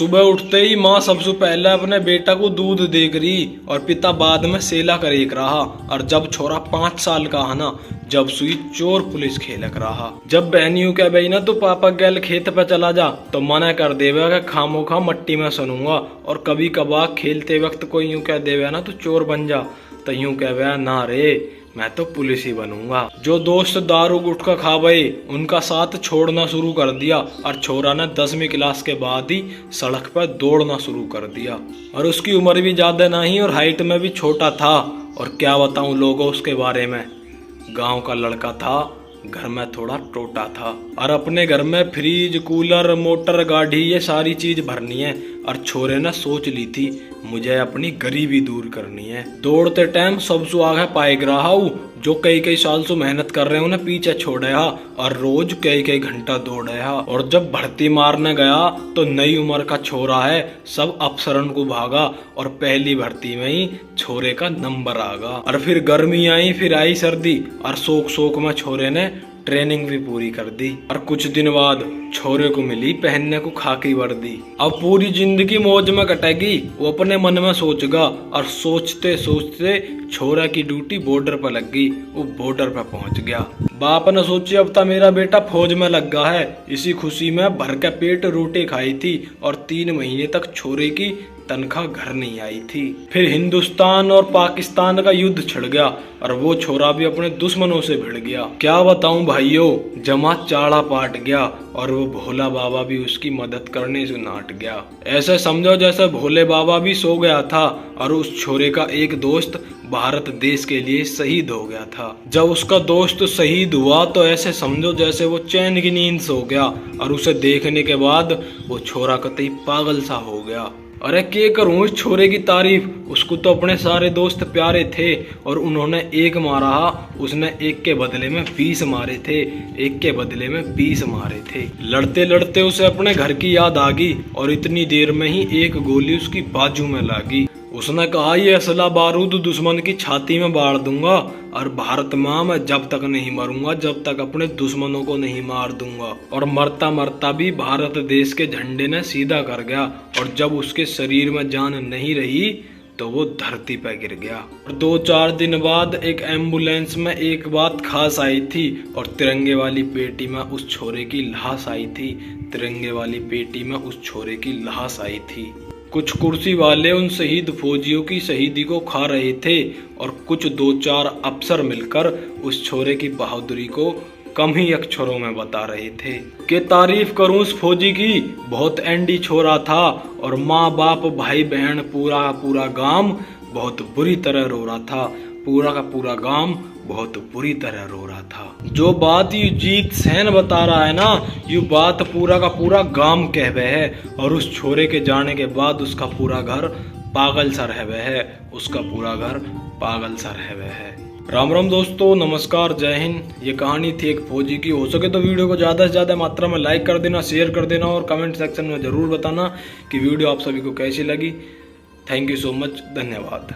सुबह उठते ही माँ सबसे पहले अपने बेटा को दूध देख रही और पिता बाद में सेला करेक रहा। और जब छोरा 5 साल का है ना, जब सुई चोर पुलिस खेलक रहा। जब बहनियों कह बही ना तो पापा गैल खेत पे चला जा, तो मना कर देवे कि खामो खा मट्टी में सुनूंगा। और कभी कभार खेलते वक्त कोई यूं कह देवे ना तो चोर बन जा, तो यूं कह ना रे मैं तो पुलिस ही बनूंगा। जो दोस्त दारू गुटखा खा गए उनका साथ छोड़ना शुरू कर दिया। और छोरा ने 10वीं क्लास के बाद ही सड़क पर दौड़ना शुरू कर दिया। और उसकी उम्र भी ज्यादा नहीं और हाइट में भी छोटा था। और क्या बताऊं लोगों उसके बारे में, गांव का लड़का था, घर में थोड़ा टोटा था। और अपने घर में फ्रिज, कूलर, मोटर, गाड़ी ये सारी चीज भरनी है। और छोरे ने सोच ली थी मुझे अपनी गरीबी दूर करनी है। दौड़ते टाइम सबसे आगे पाएग रहा हूँ, जो कई साल से मेहनत कर रहे हैं उन्हें पीछे छोड़े हा। और रोज कई घंटा दौड़े हा। और जब भर्ती मारने गया तो नई उम्र का छोरा है, सब अफसरन को भागा। और पहली भर्ती में ही छोरे का नंबर आ गया। और फिर गर्मी आई, फिर आई सर्दी, और शोक में छोरे ने ट्रेनिंग भी पूरी कर दी। और कुछ दिन बाद छोरे को मिली पहनने को खाकी वर्दी। अब पूरी जिंदगी मौज में कटेगी, वो अपने मन में सोचगा। और सोचते सोचते छोरा की ड्यूटी बॉर्डर पर लग गई। वो बॉर्डर पर पहुंच गया। बाप ने सोची अब तक मेरा बेटा फौज में लग गया है। इसी खुशी में भर के पेट रोटी खाई थी। और 3 महीने तक छोरे की तनख्वाह घर नहीं आई थी। फिर हिंदुस्तान और पाकिस्तान का युद्ध छिड़ गया। और वो छोरा भी अपने दुश्मनों से भिड़ गया। क्या बताऊं भाइयों, जमा चाड़ा पाट गया। और वो भोला बाबा भी उसकी मदद करने से नाट गया। ऐसे समझो जैसे भोले बाबा भी सो गया था और उस छोरे का एक दोस्त भारत देश के लिए शहीद हो गया था। जब उसका दोस्त शहीद हुआ तो ऐसे समझो जैसे वो चैन की नींद सो गया। और उसे देखने के बाद वो छोरा कतई पागल सा हो गया। अरे क्या करूं इस छोरे की तारीफ, उसको तो अपने सारे दोस्त प्यारे थे। और उन्होंने एक मारा, उसने एक के बदले में 20 मारे थे। एक के बदले में 20 मारे थे। लड़ते लड़ते उसे अपने घर की याद आ गई। और इतनी देर में ही एक गोली उसकी बाजू में लगी। उसने कहा ये असला बारूद दुश्मन की छाती में बाढ़ दूंगा। और भारत माँ मैं जब तक नहीं मरूंगा जब तक अपने दुश्मनों को नहीं मार दूंगा। और मरता मरता भी भारत देश के झंडे ने सीधा कर गया। और जब उसके शरीर में जान नहीं रही तो वो धरती पर गिर गया। और 2-4 दिन बाद एक एम्बुलेंस में एक बात खास आई थी। और तिरंगे वाली पेटी में उस छोरे की लाश आई थी। तिरंगे वाली पेटी में उस छोरे की लाश आई थी। कुछ कुर्सी वाले उन शहीद फौजियों की शहीदी को खा रहे थे। और कुछ 2-4 अफसर मिलकर उस छोरे की बहादुरी को कम ही अक्षरों में बता रहे थे। कि तारीफ करूं उस फौजी की, बहुत एंडी छोरा था। और माँ बाप भाई बहन पूरा गांव बहुत बुरी तरह रो रहा था। पूरा का पूरा गांव बहुत बुरी तरह रो रहा था। जो बात ये जीत सेन बता रहा है ना, ये बात पूरा का पूरा गांव कहवे है। और उस छोरे के जाने के बाद उसका पूरा घर पागल सा रहवे है। उसका पूरा घर पागल सा रहवे है। राम राम दोस्तों, नमस्कार, जय हिंद। ये कहानी थी एक फौजी की। हो सके तो वीडियो को ज़्यादा से ज़्यादा मात्रा में लाइक कर देना, शेयर कर देना। और कमेंट सेक्शन में ज़रूर बताना कि वीडियो आप सभी को कैसी लगी। थैंक यू सो मच, धन्यवाद।